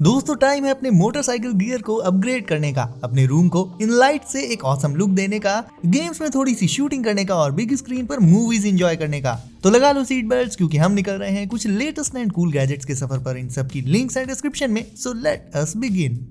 दोस्तों टाइम है अपने मोटरसाइकिल गियर को अपग्रेड करने का, अपने रूम को इन लाइट से एक ऑसम लुक देने का, गेम्स में थोड़ी सी शूटिंग करने का और बिग स्क्रीन पर मूवीज एंजॉय करने का। तो लगा लो सीट बेल्ट्स क्योंकि हम निकल रहे हैं कुछ लेटेस्ट एंड कूल गैजेट्स के सफर पर। इन सब की लिंक्स हैं डिस्क्रिप्शन में, so let us begin.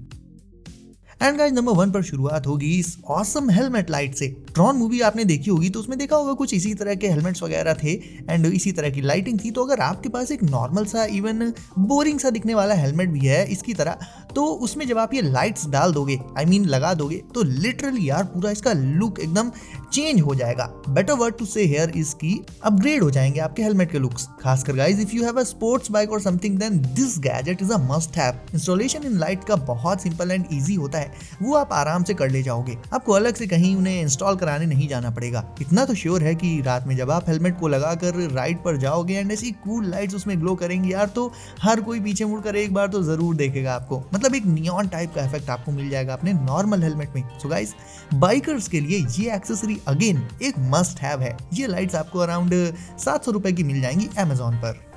And guys number 1 पर शुरुआत होगी इस ऑसम हेलमेट लाइट से। ट्रॉन मूवी आपने देखी होगी तो उसमें देखा होगा कुछ इसी तरह के हेलमेट्स वगैरह थे एंड इसी तरह की लाइटिंग थी। तो अगर आपके पास एक नॉर्मल सा इवन बोरिंग सा दिखने वाला हेलमेट भी है इसकी तरह, तो उसमें जब आप ये लाइट्स डाल दोगे लगा दोगे तो लिटरली यार पूरा इसका लुक एकदम चेंज हो जाएगा। Better word to say here is की अपग्रेड हो जाएंगे आपके हेलमेट के लुक्स। खासकर guys if you have a sports bike और something then this gadget is a must have. Installation इन लाइट का बहुत सिंपल एंड इजी होता है, वो आप आराम से कर ले जाओगे। आपको अलग से कहीं उन्हें इंस्टॉल कराने नहीं जाना पड़ेगा। इतना तो श्योर है कि रात में जब आप हेलमेट को लगाकर राइड पर जाओगे एंड ऐसी कूल लाइट्स उसमें ग्लो करेंगी यार, तो हर कोई पीछे मुड़कर एक बार तो जरूर देखेगा आपको। मतलब एक नियॉन टाइप का इफेक्ट आपको मिल जाएगा अपने नॉर्मल हेलमेट में। सो गाइस बाइकर्स के लिए ये एक्सेसरी अगेन एक मस्ट हैव है। ये लाइट्स आपको अराउंड 700 रुपए की मिल जाएंगी अमेजोन पर।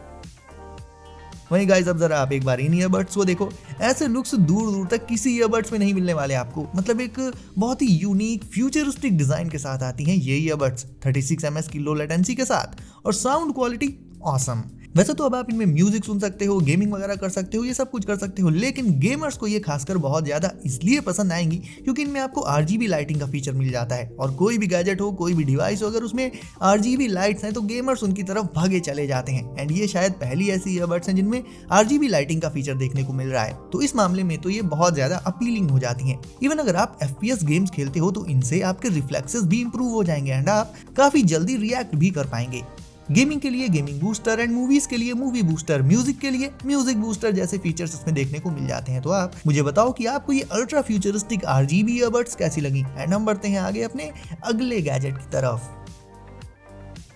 वहीं गाइस अब जरा आप एक बार इन ईयरबड्स को देखो। ऐसे लुक्स दूर दूर तक किसी ईयरबड्स में नहीं मिलने वाले आपको। मतलब एक बहुत ही यूनिक फ्यूचरिस्टिक डिजाइन के साथ आती हैं ये ईयरबड्स 36 ms की लो लेटेंसी के साथ और साउंड क्वालिटी ऑसम। वैसे तो अब आप इनमें म्यूजिक सुन सकते हो, गेमिंग वगैरह कर सकते हो, ये सब कुछ कर सकते हो, लेकिन गेमर्स को ये खासकर बहुत ज्यादा इसलिए पसंद आएंगी क्योंकि इनमें आपको RGB लाइटिंग का फीचर मिल जाता है। और कोई भी गैजेट हो, कोई भी डिवाइस हो, अगर उसमें RGB लाइट्स हैं तो गेमर्स उनकी तरफ भागे चले जाते हैं। एंड ये शायद पहली ऐसी ईयरबड्स हैं जिनमें RGB लाइटिंग का फीचर देखने को मिल रहा है, तो इस मामले में तो ये बहुत ज्यादा अपीलिंग हो जाती हैं। इवन अगर आप FPS गेम्स खेलते हो तो इनसे आपके रिफ्लेक्सेस भी इंप्रूव हो जाएंगे एंड आप काफी जल्दी रिएक्ट भी कर पाएंगे। गेमिंग के लिए गेमिंग बूस्टर एंड मूवीज के लिए मूवी बूस्टर, म्यूजिक के लिए म्यूजिक बूस्टर जैसे फीचर्स इसमें देखने को मिल जाते हैं। तो आप मुझे बताओ कि आपको ये अल्ट्रा फ्यूचरिस्टिक RGB ईयरबड्स कैसी लगी। एंड हम बढ़ते हैं आगे अपने अगले गैजेट की तरफ।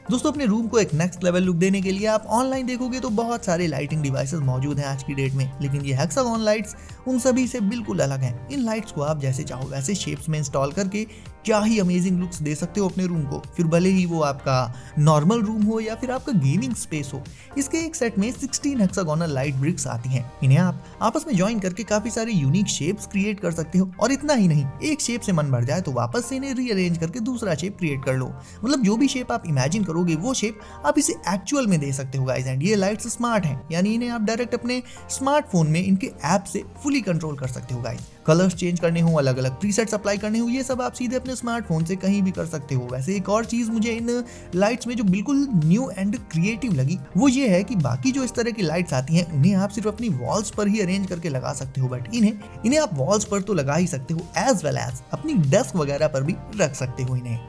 दोस्तों अपने रूम को एक नेक्स्ट लेवल लुक देने के लिए आप ऑनलाइन देखोगे तो बहुत सारे लाइटिंग डिवाइसेस मौजूद हैं आज की डेट में, लेकिन ये हेक्सागोन लाइट्स उन सभी से बिल्कुल अलग हैं। इन लाइट्स को आप जैसे चाहो वैसे शेप्स में इंस्टॉल करके क्या ही अमेजिंग लुक्स दे सकते हो अपने रूम को, फिर भले ही वो आपका नॉर्मल रूम हो या फिर आपका गेमिंग स्पेस हो। इसके एक सेट में 16 हेक्सागोनल लाइट ब्रिक्स आती हैं। इन्हें आप आपस में ज्वाइन करके काफी सारे यूनिक शेप्स क्रिएट कर सकते हो। और इतना ही नहीं, एक शेप से मन भर जाए तो वापस से इन्हें रीअरेंज करके दूसरा शेप क्रिएट कर लो। मतलब जो भी शेप आप इमेजिन करोगे वो शेप आप इसे एक्चुअल में दे सकते हो गाइस। एंड ये लाइट्स स्मार्ट हैं, यानी इन्हें आप डायरेक्ट अपने स्मार्टफोन में इनके ऐप से फुली कंट्रोल कर सकते हो गाइस। कलर्स चेंज करने हो, अलग अलग प्रीसेट्स अप्लाई करने हो, ये सब आप सीधे अपने स्मार्टफोन से कहीं भी कर सकते हो। वैसे एक और चीज मुझे इन लाइट्स में जो बिल्कुल न्यू एंड क्रिएटिव लगी वो ये है कि बाकी जो इस तरह की लाइट्स आती हैं उन्हें आप सिर्फ अपनी वॉल्स पर ही अरेंज करके लगा सकते हो, बट इन्हें आप वॉल्स पर तो लगा ही सकते हो एज वेल एज अपनी डेस्क वगैरह पर भी रख सकते हो इन्हें।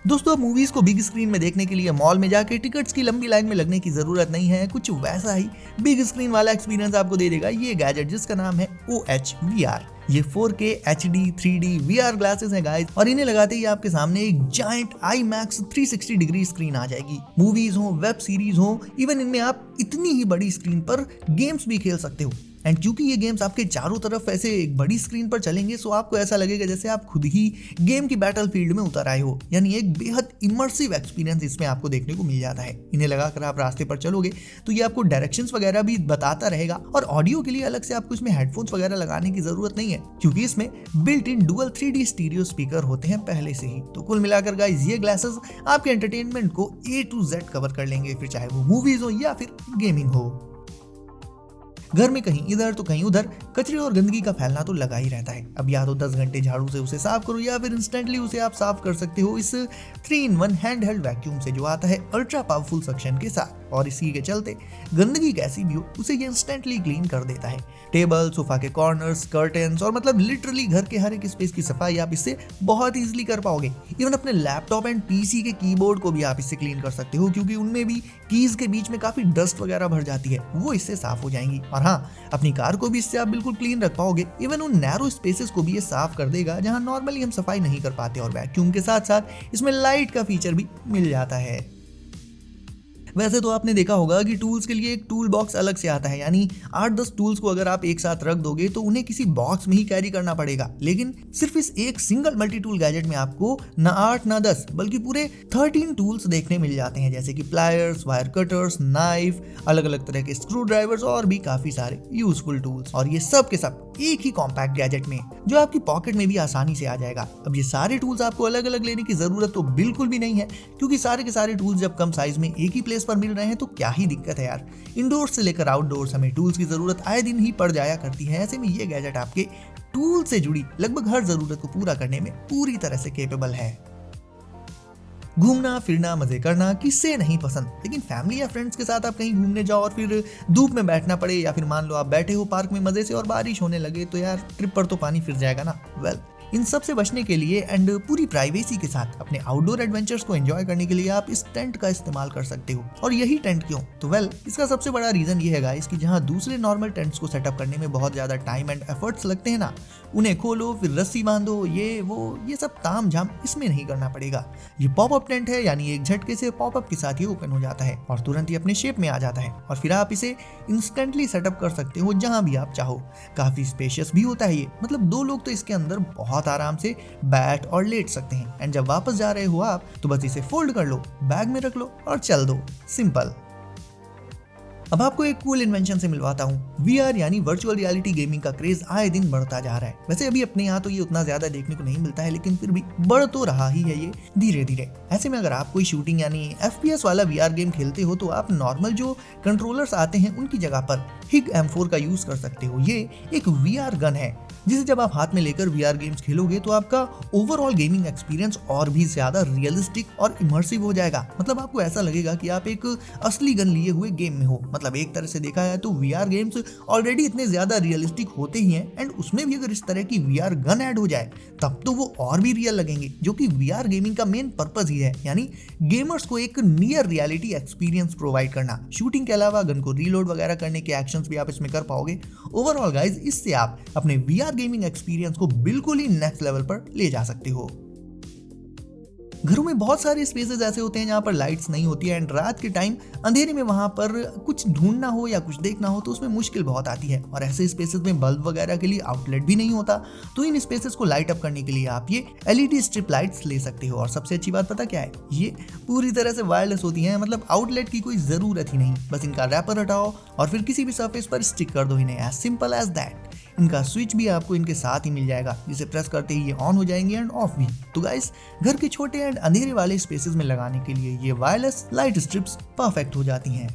दोस्तों अब मूवीज को बिग स्क्रीन में देखने के लिए मॉल में जाके टिकट्स की लंबी लाइन में लगने की जरूरत नहीं है। कुछ वैसा ही बिग स्क्रीन वाला एक्सपीरियंस आपको दे देगा ये गैजेट जिसका नाम है OHVR। ये 4K HD 3D VR glasses हैं गाइस, और इन्हें लगाते ही आपके सामने एक जायंट IMAX 360 डिग्री स्क्रीन आ जाएगी। मूवीज हो, वेब सीरीज हो, इवन इनमें आप इतनी ही बड़ी स्क्रीन पर गेम्स भी खेल सकते हो। एंड क्योंकि ये गेम्स आपके चारों तरफ ऐसे एक बड़ी स्क्रीन पर चलेंगे सो आपको ऐसा लगेगा जैसे आप खुद ही गेम की बैटलफील्ड में उतर आए हो। यानी एक बेहद इमर्सिव एक्सपीरियंस इसमें आपको देखने को मिल जाता है। इन्हें लगाकर आप रास्ते पर चलोगे तो ये आपको डायरेक्शंस वगैरह भी बताता रहेगा। और ऑडियो के लिए अलग से आपको इसमें हेडफोन्स वगैरह लगाने की जरूरत नहीं है क्योंकि इसमें built in dual 3D stereo speaker होते हैं पहले से ही। तो कुल मिलाकर गाइस ये ग्लासेस आपके एंटरटेनमेंट को A to Z कवर कर लेंगे, फिर चाहे वो मूवीज हो या फिर गेमिंग हो। घर में कहीं इधर तो कहीं उधर कचरे और गंदगी का फैलना तो लगा ही रहता है। अब या तो 10 घंटे झाड़ू से उसे साफ करो या फिर इंस्टेंटली उसे आप साफ कर सकते हो इस 3-in-1 हैंडहेल्ड वैक्यूम से जो आता है अल्ट्रा पावरफुल सक्शन के साथ। और इसी के चलते गंदगी कैसी भी हो उसे ये इंस्टेंटली क्लीन कर देता है। टेबल, सोफा के कॉर्नर्स, कर्टेन्स और मतलब लिटरली घर के हर एक स्पेस की सफाई आप इससे बहुत इजीली कर पाओगे। इवन अपने लैपटॉप एंड PC के कीबोर्ड को भी आप इससे क्लीन कर सकते हो क्योंकि उनमें भी कीज के बीच में काफी डस्ट वगैरह भर जाती है, वो इससे साफ हो जाएंगी। और हाँ, अपनी कार को भी इससे आप बिल्कुल क्लीन रख पाओगे। इवन उन नैरो स्पेसेस को भी ये साफ कर देगा जहां नॉर्मली हम सफाई नहीं कर पाते। और वैक्यूम के साथ साथ इसमें लाइट का फीचर भी मिल जाता है। वैसे तो आपने देखा होगा कि टूल्स के लिए एक टूल बॉक्स अलग से आता है, यानी 8-10 टूल्स को अगर आप एक साथ रख दोगे तो उन्हें किसी बॉक्स में ही कैरी करना पड़ेगा। लेकिन सिर्फ इस एक सिंगल मल्टी टूल गैजेट में आपको ना 8 ना 10 बल्कि पूरे 13 टूल्स देखने मिल जाते हैं, जैसे कि प्लायर्स, वायर कटर्स, नाइफ, अलग अलग तरह के स्क्रू ड्राइवर्स और भी काफी सारे यूजफुल टूल्स। और ये सब के सब एक ही कॉम्पैक्ट गैजेट में, जो आपकी पॉकेट में भी आसानी से आ जाएगा। अब ये सारे टूल्स आपको अलग अलग लेने की जरूरत तो बिल्कुल भी नहीं है, क्योंकि सारे के सारे टूल्स जब कम साइज में एक ही प्लेस पर मिल रहे हैं तो क्या ही दिक्कत है यार। इंडोर्स से लेकर आउटडोर्स हमें टूल्स की जरूरत आए दिन ही पड़ जाया करती है। ऐसे में ये गैजेट आपके टूल से जुड़ी लगभग हर जरूरत को पूरा करने में पूरी तरह से कैपेबल है। घूमना फिरना मजे करना किससे नहीं पसंद, लेकिन फैमिली या फ्रेंड्स के साथ आप कहीं घूमने जाओ और फिर धूप में बैठना पड़े, या फिर मान लो आप बैठे हो पार्क में मजे से और बारिश होने लगे, तो यार ट्रिप पर तो पानी फिर जाएगा ना। वेल, इन सब से बचने के लिए एंड पूरी प्राइवेसी के साथ अपने आउटडोर एडवेंचर्स को एंजॉय करने के लिए आप इस टेंट का इस्तेमाल कर सकते हो। और यही टेंट क्यों? तो वेल, इसका सबसे बड़ा रीजन ये है गाइस कि जहां दूसरे नॉर्मल टेंट्स को सेटअप करने में बहुत ज्यादा टाइम एंड एफर्ट्स लगते हैं ना, उन्हें खोलो फिर रस्सी बांधो, ये सब ताम झाम इसमें नहीं करना पड़ेगा। ये पॉपअप टेंट है, यानी एक झटके से पॉपअप के साथ ही ओपन हो जाता है और तुरंत ही अपने शेप में आ जाता है, और फिर आप इसे इंस्टेंटली सेटअप कर सकते हो जहां भी आप चाहो। काफी स्पेशियस भी होता है ये, मतलब 2 लोग तो इसके अंदर बहुत आराम से बैठ और लेट सकते हैं। एंड जब वापस जा रहे हो आप तो बस इसे फोल्ड कर लो, बैग में रख लो और चल दो, सिंपल। अब आपको एक कूल इन्वेंशन से मिलवाता हूँ। VR यानी वर्चुअल रियलिटी गेमिंग का क्रेज आए दिन बढ़ता जा रहा है। वैसे अभी अपने यहाँ तो ये उतना ज्यादा देखने को नहीं मिलता है, लेकिन फिर भी बढ़ तो रहा ही है ये धीरे धीरे। ऐसे में अगर आप कोई शूटिंग यानी FPS वाला VR गेम खेलते हो तो आप नॉर्मल जो कंट्रोलर्स आते हैं उनकी जगह पर HIG M4 का यूज कर सकते हो। ये एक VR गन है जिसे जब आप हाथ में लेकर VR गेम्स खेलोगे तो आपका ओवरऑल गेमिंग एक्सपीरियंस और भी ज्यादा रियलिस्टिक और इमर्सिव हो जाएगा। मतलब आपको ऐसा लगेगा कि आप एक असली गन लिए हुए गेम में हो। मतलब एक तरह से देखा जाए तो VR गेम्स ऑलरेडी इतने ज्यादा रियलिस्टिक होते ही हैं, एंड उसमें भी अगर इस तरह की VR गन ऐड हो जाए तब तो वो और भी रियल लगेंगे, जो कि VR गेमिंग का मेन पर्पस ही है, यानी गेमर्स को एक नियर रियलिटी एक्सपीरियंस प्रोवाइड करना। शूटिंग के अलावा गन को रीलोड वगैरह करने के एक्शंस भी आप इसमें कर पाओगे। ओवरऑल गाइज, इससे आप अपने VR गेमिंग एक्सपीरियंस को बिल्कुल ही नेक्स्ट लेवल पर ले जा सकते हो। घरों में बहुत सारे स्पेसेस ऐसे होते हैं जहाँ पर लाइट्स नहीं होती है, एंड रात के टाइम अंधेरे में वहां पर कुछ ढूंढना हो या कुछ देखना हो तो उसमें मुश्किल बहुत आती है। और ऐसे स्पेसेस में बल्ब वगैरह के लिए आउटलेट भी नहीं होता, तो इन स्पेसेस को लाइट अप करने के लिए आप ये LED स्ट्रिप लाइट्स ले सकते हो। और सबसे अच्छी बात पता क्या है, ये पूरी तरह से वायरलेस होती हैं, मतलब आउटलेट की कोई जरूरत ही नहीं। बस इनका रैपर हटाओ और फिर किसी भी सरफेस पर स्टिक कर दो इन्हें, एज सिंपल एज दैट। इनका स्विच भी आपको इनके साथ ही मिल जाएगा, जिसे प्रेस करते ही ये ऑन हो जाएंगे एंड ऑफ भी। तो गाइस, घर के छोटे एंड अंधेरे वाले स्पेसेस में लगाने के लिए ये वायरलेस लाइट स्ट्रिप्स परफेक्ट हो जाती हैं।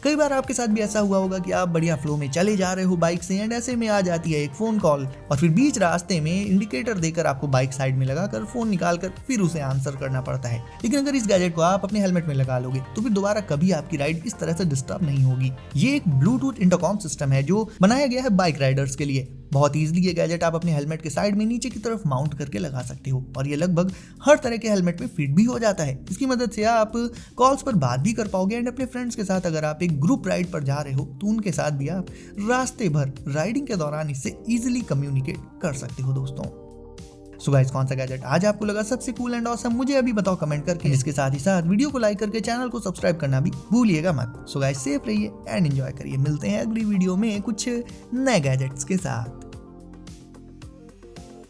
कई बार आपके साथ भी ऐसा हुआ होगा कि आप बढ़िया फ्लो में चले जा रहे हो बाइक से, एंड ऐसे में आ जाती है एक फोन कॉल, और फिर बीच रास्ते में इंडिकेटर देकर आपको बाइक साइड में लगाकर फोन निकालकर फिर उसे आंसर करना पड़ता है। लेकिन अगर इस गैजेट को आप अपने हेलमेट में लगा लोगे तो फिर दोबारा कभी आपकी राइड इस तरह से डिस्टर्ब नहीं होगी। ये एक ब्लूटूथ इंटरकॉम सिस्टम है जो बनाया गया है बाइक राइडर्स के लिए। बहुत इजीली ये गैजेट आप अपने हेलमेट के साइड में नीचे की तरफ माउंट करके लगा सकते हो, और ये लगभग हर तरह के हेलमेट में फिट भी हो जाता है। इसकी मदद से आप कॉल्स पर बात भी कर पाओगे, एंड अपने फ्रेंड्स के साथ अगर आप एक ग्रुप राइड पर जा रहे हो तो उनके साथ भी आप रास्ते भर राइडिंग के दौरान इससे इजीली कम्युनिकेट कर सकते हो दोस्तों। सो गाइस, कौन सा गैजेट आज आपको लगा सबसे कूल एंड ऑसम, मुझे अभी बताओ कमेंट करके। इसके साथ ही साथ वीडियो को लाइक करके चैनल को सब्सक्राइब करना भी भूलिएगा मत। सो गाइस, सेफ रहिए एंड एंजॉय करिए। मिलते हैं अगली वीडियो में कुछ नए गैजेट्स के साथ।